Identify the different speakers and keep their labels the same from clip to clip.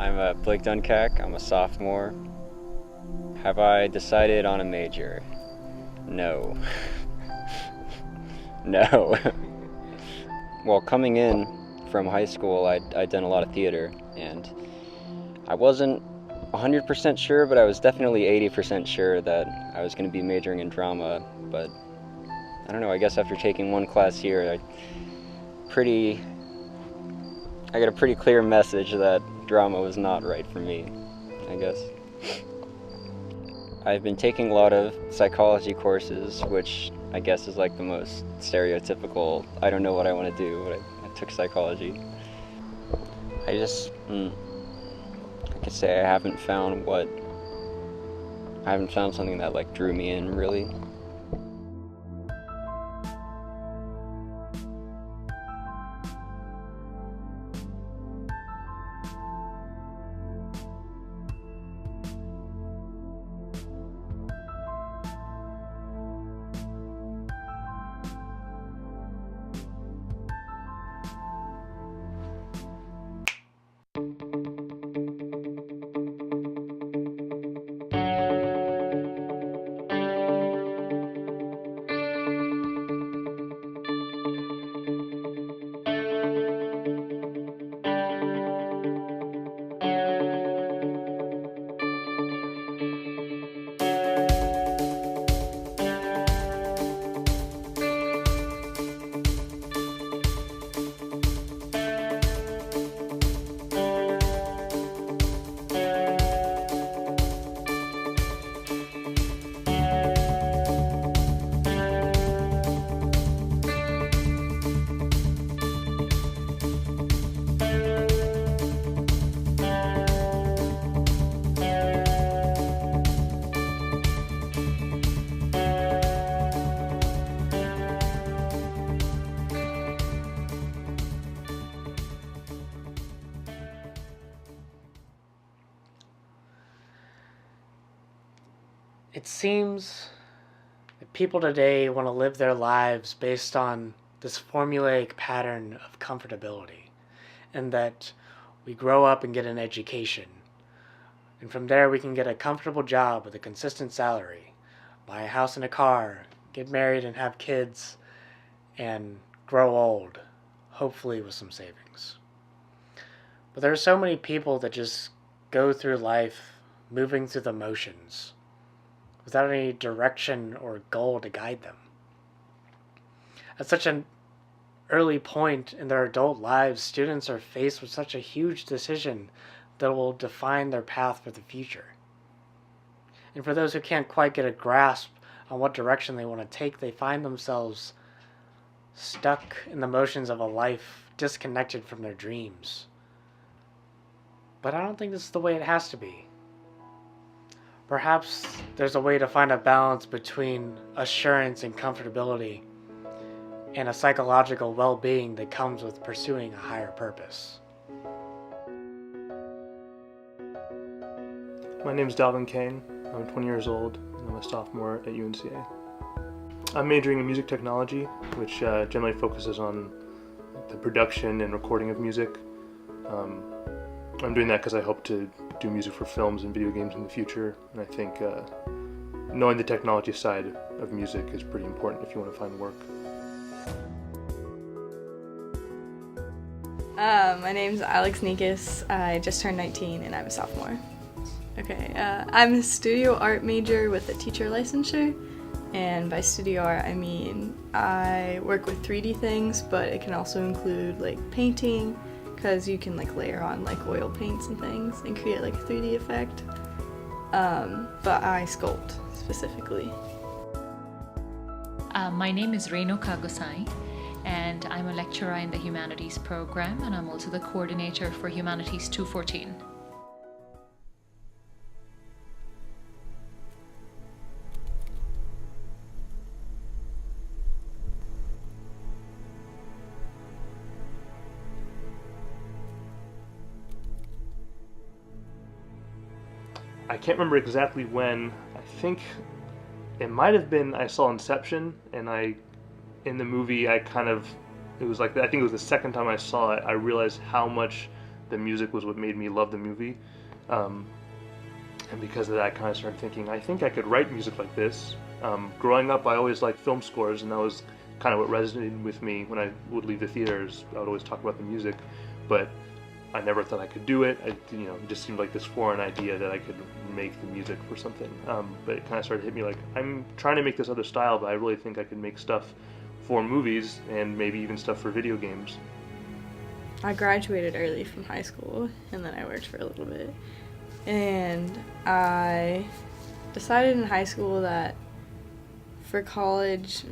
Speaker 1: I'm Blake Dunkak. I'm a sophomore. Have I decided on a major? No. No. Well, coming in from high school, I'd done a lot of theater, and I wasn't 100% sure, but I was definitely 80% sure that I was going to be majoring in drama. But I don't know, I guess after taking one class here, I got a pretty clear message that drama was not right for me, I guess. I've been taking a lot of psychology courses, which I guess is like the most stereotypical, I don't know what I want to do, but I took psychology. I could say I haven't found something that like drew me in really.
Speaker 2: It seems that people today want to live their lives based on this formulaic pattern of comfortability, and that we grow up and get an education, and from there we can get a comfortable job with a consistent salary, buy a house and a car, get married and have kids, and grow old, hopefully with some savings. But there are so many people that just go through life moving through the motions without any direction or goal to guide them. At such an early point in their adult lives, students are faced with such a huge decision that will define their path for the future. And for those who can't quite get a grasp on what direction they want to take, they find themselves stuck in the motions of a life disconnected from their dreams. But I don't think this is the way it has to be. Perhaps there's a way to find a balance between assurance and comfortability and a psychological well-being that comes with pursuing a higher purpose.
Speaker 3: My name is Dalvin Kane. I'm 20 years old and I'm a sophomore at UNCA. I'm majoring in music technology, which generally focuses on the production and recording of music. I'm doing that because I hope to do music for films and video games in the future, and I think knowing the technology side of music is pretty important if you want to find work.
Speaker 4: My name's Alex Nikas. I just turned 19 and I'm a sophomore. Okay, I'm a studio art major with a teacher licensure, and by studio art I mean I work with 3D things, but it can also include like painting, because you can like layer on like oil paints and things and create like a 3D effect. But I sculpt specifically.
Speaker 5: My name is Reino Kagosai, and I'm a lecturer in the Humanities program, and I'm also the coordinator for Humanities 214.
Speaker 3: I can't remember exactly when. I think it might have been I saw Inception, and in the movie it was like, I think it was the second time I saw it, I realized how much the music was what made me love the movie. And because of that, I kind of started thinking, I think I could write music like this. Growing up, I always liked film scores, and that was kind of what resonated with me when I would leave the theaters. I would always talk about the music, but I never thought I could do it. It just seemed like this foreign idea that I could make the music for something. But it kind of started to hit me like, I'm trying to make this other style, but I really think I could make stuff for movies and maybe even stuff for video games.
Speaker 4: I graduated early from high school, and then I worked for a little bit. And I decided in high school that for college,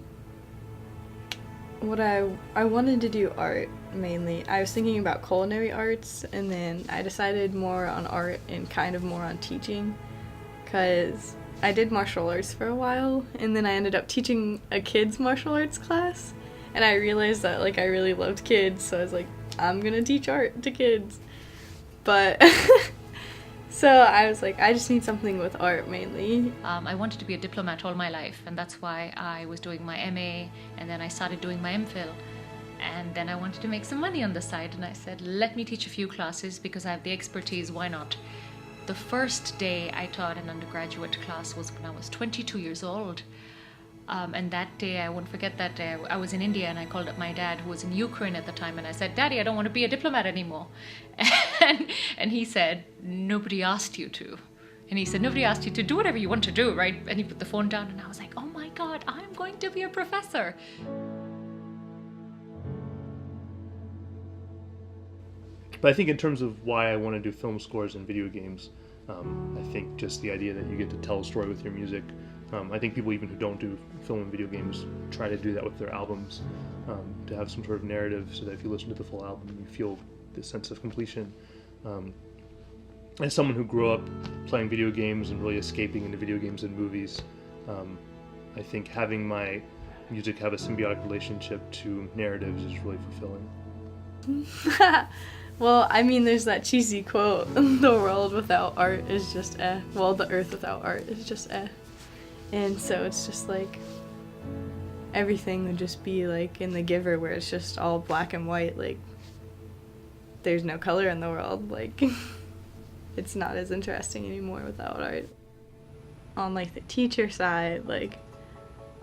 Speaker 4: I wanted to do art mainly. I was thinking about culinary arts, and then I decided more on art and kind of more on teaching, because I did martial arts for a while, and then I ended up teaching a kids martial arts class, and I realized that I really loved kids, so I was like, I'm gonna teach art to kids. But so I was like, I just need something with art mainly.
Speaker 5: I wanted to be a diplomat all my life, and that's why I was doing my MA, and then I started doing my MPhil. And then I wanted to make some money on the side, and I said, let me teach a few classes because I have the expertise, why not? The first day I taught an undergraduate class was when I was 22 years old. And that day, I won't forget that day, I was in India and I called up my dad, who was in Ukraine at the time, and I said, Daddy, I don't want to be a diplomat anymore. And he said, nobody asked you to. And he said, nobody asked you to do whatever you want to do, right? And he put the phone down, and I was like, oh my God, I'm going to be a professor.
Speaker 3: But I think in terms of why I want to do film scores and video games, I think just the idea that you get to tell a story with your music. I think people even who don't do film and video games try to do that with their albums, to have some sort of narrative so that if you listen to the full album, you feel this sense of completion. As someone who grew up playing video games and really escaping into video games and movies, I think having my music have a symbiotic relationship to narratives is really fulfilling.
Speaker 4: Well, I mean, there's that cheesy quote, the world without art is just eh. Well, the earth without art is just eh. And so it's just like, everything would just be like in The Giver, where it's just all black and white, like, there's no color in the world, like, it's not as interesting anymore without art. On, like, the teacher side, like,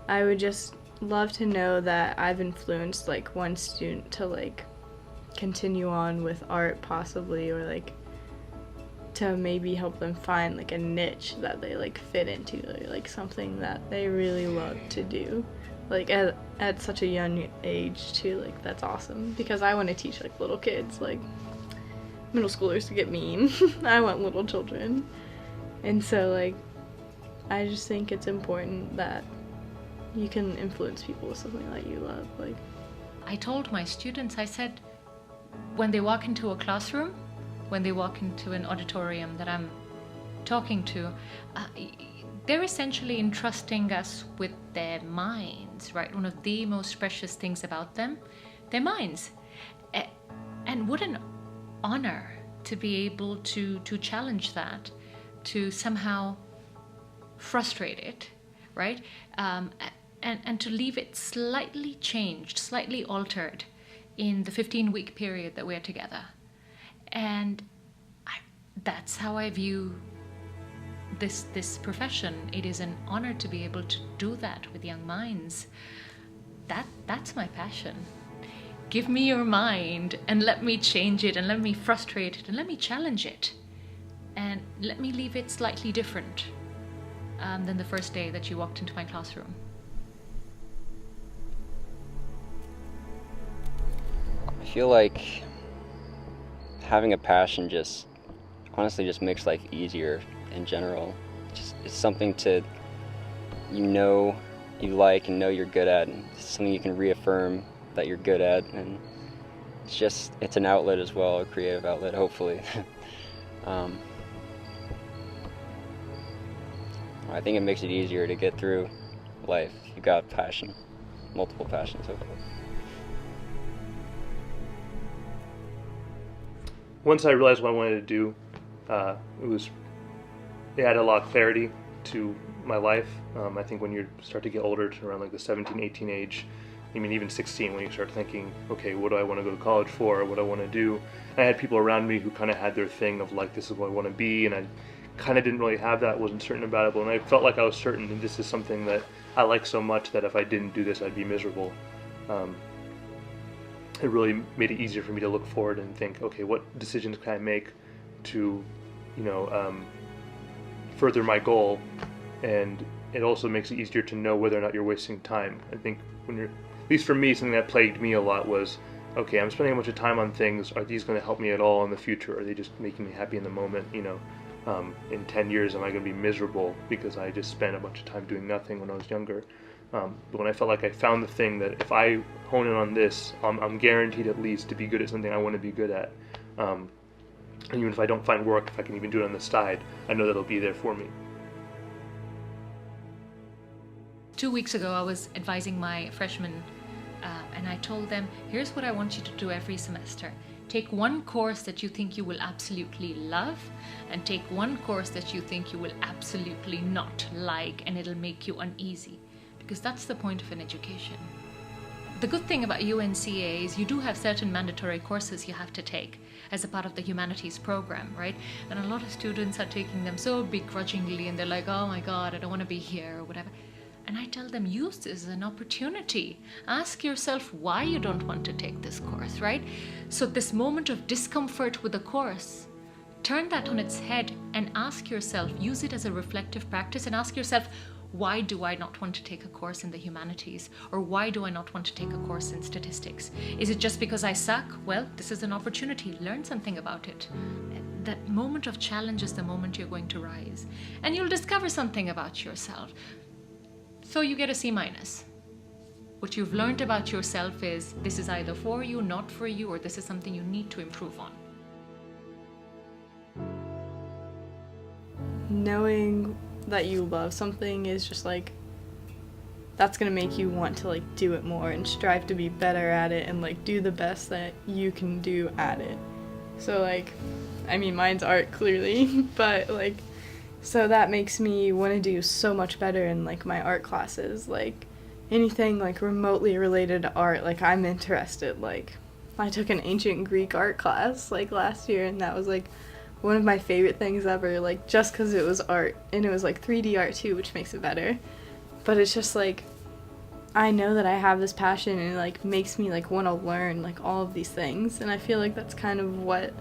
Speaker 4: I would just love to know that I've influenced, like, one student to, like, continue on with art possibly, or like to maybe help them find like a niche that they like fit into, or like something that they really love to do, like at such a young age too. Like, that's awesome, because I want to teach like little kids, like middle schoolers to get mean. I want little children, and so like I just think it's important that you can influence people with something that you love. Like,
Speaker 5: I told my students, I said, when they walk into a classroom, when they walk into an auditorium that I'm talking to, they're essentially entrusting us with their minds, right? One of the most precious things about them, their minds. And what an honor to be able to challenge that, to somehow frustrate it, right? And to leave it slightly changed, slightly altered in the 15-week period that we're together. And that's how I view this profession. It is an honor to be able to do that with young minds. That's my passion. Give me your mind and let me change it, and let me frustrate it, and let me challenge it, and let me leave it slightly different than the first day that you walked into my classroom.
Speaker 1: I feel like having a passion honestly just makes life easier in general. It's something you like and know you're good at, and it's something you can reaffirm that you're good at, and it's an outlet as well, a creative outlet, hopefully. I think it makes it easier to get through life. You got passion, multiple passions, hopefully.
Speaker 3: Once I realized what I wanted to do, it added a lot of clarity to my life. I think when you start to get older, to around like the 17, 18 age, I mean, even 16, when you start thinking, okay, what do I want to go to college for, or what do I want to do? And I had people around me who kind of had their thing of like, this is what I want to be, and I kind of didn't really have that, wasn't certain about it, but when I felt like I was certain that this is something that I like so much that if I didn't do this, I'd be miserable. It really made it easier for me to look forward and think, okay, what decisions can I make to, further my goal? And it also makes it easier to know whether or not you're wasting time. I think when you're, at least for me, something that plagued me a lot was, okay, I'm spending a bunch of time on things. Are these going to help me at all in the future? Are they just making me happy in the moment? In 10 years, am I going to be miserable because I just spent a bunch of time doing nothing when I was younger? But when I felt like I found the thing that if I hone in on this, I'm guaranteed at least to be good at something I want to be good at. And even if I don't find work, if I can even do it on the side, I know that it'll be there for me.
Speaker 5: 2 weeks ago, I was advising my freshmen, and I told them, here's what I want you to do every semester. Take one course that you think you will absolutely love, and take one course that you think you will absolutely not like, and it'll make you uneasy. Because that's the point of an education. The good thing about UNCA is you do have certain mandatory courses you have to take as a part of the humanities program, right? And a lot of students are taking them so begrudgingly, and they're like, oh my God, I don't want to be here, or whatever. And I tell them, use this as an opportunity. Ask yourself why you don't want to take this course, right? So this moment of discomfort with the course, turn that on its head and ask yourself, use it as a reflective practice, and ask yourself, why do I not want to take a course in the humanities? Or why do I not want to take a course in statistics? Is it just because I suck? Well, this is an opportunity. Learn something about it. That moment of challenge is the moment you're going to rise. And you'll discover something about yourself. So you get a C-. What you've learned about yourself is this is either for you, not for you, or this is something you need to improve on.
Speaker 4: Knowing that you love something is just like, that's gonna make you want to like do it more and strive to be better at it and like do the best that you can do at it. So like, I mean, mine's art clearly, but like, so that makes me want to do so much better in like my art classes. Like anything like remotely related to art, like I'm interested. Like I took an ancient Greek art class like last year, and that was like one of my favorite things ever, like just because it was art, and it was like 3D art too, which makes it better. But it's just like, I know that I have this passion, and it like makes me like want to learn like all of these things, and I feel like that's kind of what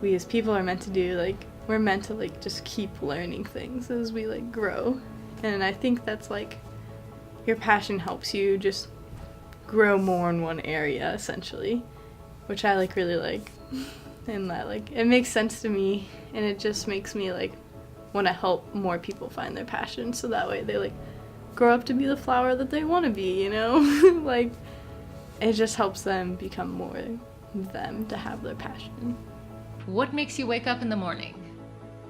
Speaker 4: we as people are meant to do. Like we're meant to like just keep learning things as we like grow, and I think that's like your passion helps you just grow more in one area essentially, which I like really like. And that like it makes sense to me, and it just makes me like want to help more people find their passion, so that way they like grow up to be the flower that they want to be, you know. Like it just helps them become more them, to have their passion.
Speaker 5: What makes you wake up in the morning?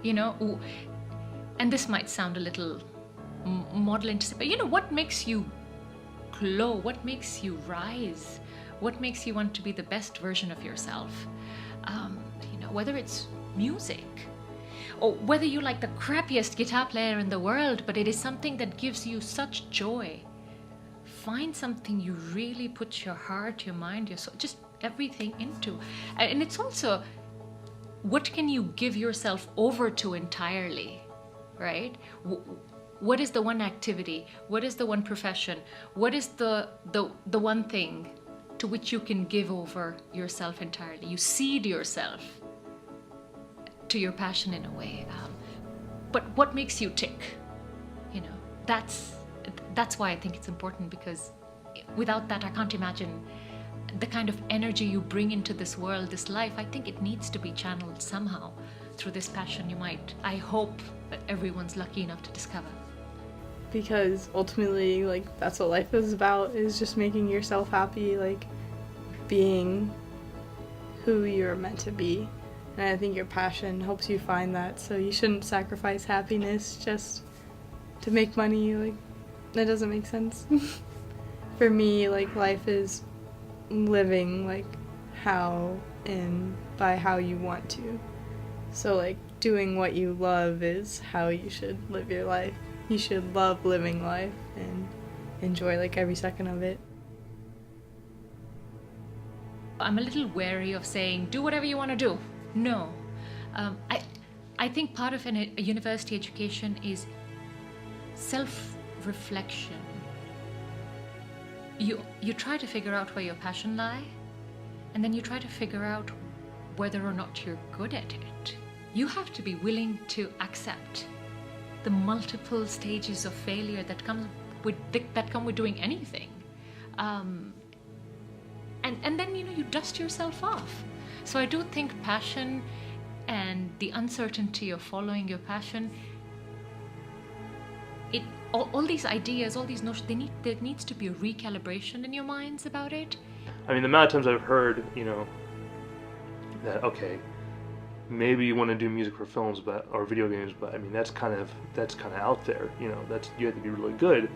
Speaker 5: You know, and this might sound a little maudlin, but you know, what makes you glow? What makes you rise? What makes you want to be the best version of yourself? You know, whether it's music, or whether you like the crappiest guitar player in the world, but it is something that gives you such joy. Find something you really put your heart, your mind, your soul, just everything into. And it's also, what can you give yourself over to entirely, right? What is the one activity? What is the one profession? What is the one thing to which you can give over yourself entirely? You cede yourself to your passion in a way. But what makes you tick? You know, that's why I think it's important, because without that, I can't imagine the kind of energy you bring into this world, this life. I think it needs to be channeled somehow through this passion I hope that everyone's lucky enough to discover.
Speaker 4: Because ultimately, like, that's what life is about, is just making yourself happy, like being who you're meant to be. And I think your passion helps you find that, so you shouldn't sacrifice happiness just to make money. Like, that doesn't make sense. For me, like, life is living like how and by how you want to. So like doing what you love is how you should live your life. You should love living life and enjoy like every second of it.
Speaker 5: I'm a little wary of saying, do whatever you want to do. No. I think part of a university education is self-reflection. You try to figure out where your passion lie, and then you try to figure out whether or not you're good at it. You have to be willing to accept the multiple stages of failure that come with doing anything. And then you dust yourself off. So I do think passion and the uncertainty of following your passion, all these ideas, all these notions, there needs to be a recalibration in your minds about it.
Speaker 3: I mean, the amount of times I've heard, that, okay, maybe you want to do music for films or video games, but I mean, that's kind of out there, you have to be really good.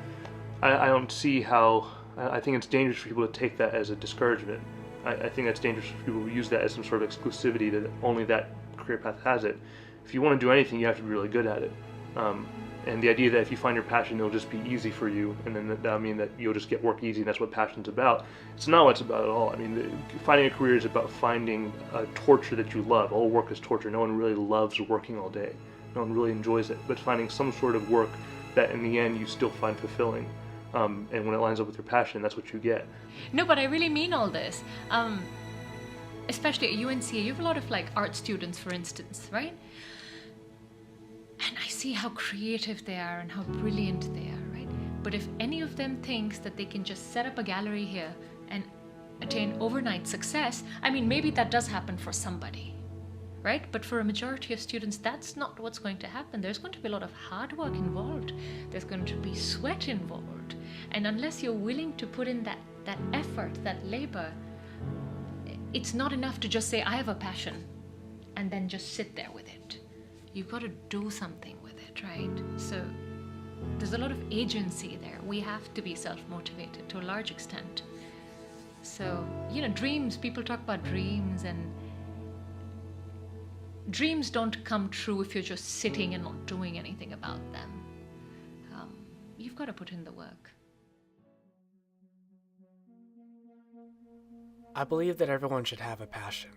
Speaker 3: I don't see how. I think it's dangerous for people to take that as a discouragement. I think that's dangerous for people who use that as some sort of exclusivity, that only that career path has it. If you want to do anything, you have to be really good at it. And the idea that if you find your passion, it'll just be easy for you, and then that'll mean that you'll just get work easy, and that's what passion's about. It's not what it's about at all. I mean, finding a career is about finding a torture that you love. All work is torture. No one really loves working all day. No one really enjoys it. But finding some sort of work that in the end you still find fulfilling. And when it lines up with your passion, that's what you get.
Speaker 5: No, but I really mean all this. Especially at UNCA, you have a lot of art students, for instance, right? And I see how creative they are and how brilliant they are, right? But if any of them thinks that they can just set up a gallery here and attain overnight success, I mean, maybe that does happen for somebody, right? But for a majority of students, that's not what's going to happen. There's going to be a lot of hard work involved. There's going to be sweat involved. And unless you're willing to put in that effort, that labor, it's not enough to just say, I have a passion, and then just sit there with it. You've got to do something with it, right? So there's a lot of agency there. We have to be self-motivated to a large extent. So, dreams, people talk about dreams, and dreams don't come true if you're just sitting and not doing anything about them. You've got to put in the work.
Speaker 2: I believe that everyone should have a passion,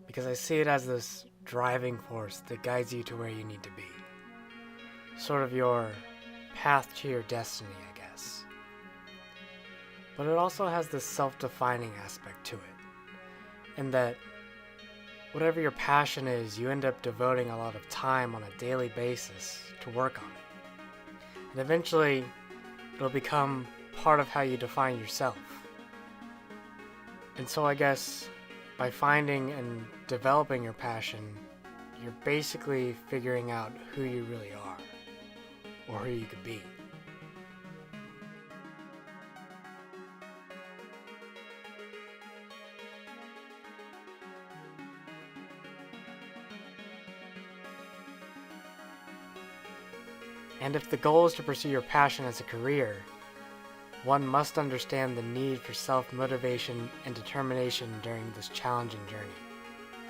Speaker 2: because I see it as this driving force that guides you to where you need to be. Sort of your path to your destiny, I guess. But it also has this self-defining aspect to it, in that whatever your passion is, you end up devoting a lot of time on a daily basis to work on it. And eventually, it'll become part of how you define yourself. And so I guess by finding and developing your passion, you're basically figuring out who you really are, or who you could be. And if the goal is to pursue your passion as a career, one must understand the need for self-motivation and determination during this challenging journey.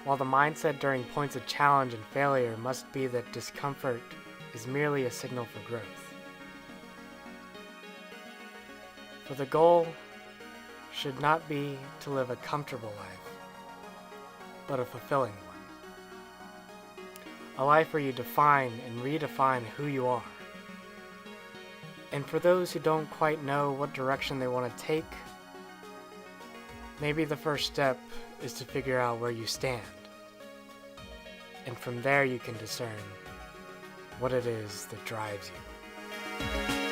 Speaker 2: While the mindset during points of challenge and failure must be that discomfort is merely a signal for growth. For the goal should not be to live a comfortable life, but a fulfilling one. A life where you define and redefine who you are. And for those who don't quite know what direction they want to take, maybe the first step is to figure out where you stand. And from there you can discern what it is that drives you.